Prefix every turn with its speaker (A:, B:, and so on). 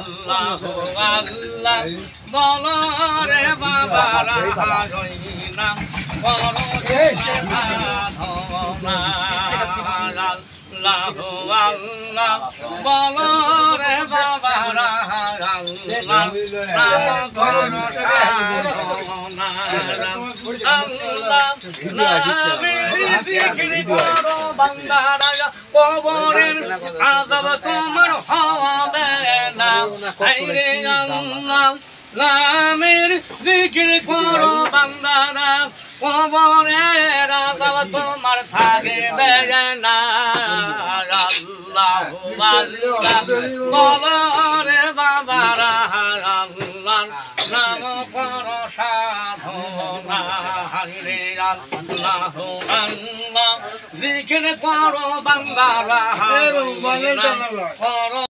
A: আল্লাহ আল্লাহ বলো রে বাবারা হরি নাম করো সাধনা আল্লাহ আল্লাহ বলো রে বাবারা আল্লাহ নাম করো সাধনা আল্লাহ নামের জিকির করো বান্দারা কবরের আযাব তোমার হবে না হায়রে আল্লাহ নামের জিকির করো বান্দারা কবরের আযাব তোমার থাকবে না আল্লাহ আল্লাহ বলো রে বাবারা আল্লাহ নাম করো সাধনা হায়রে আল্লাহ আল্লাহ জিকির করো বান্দারা করো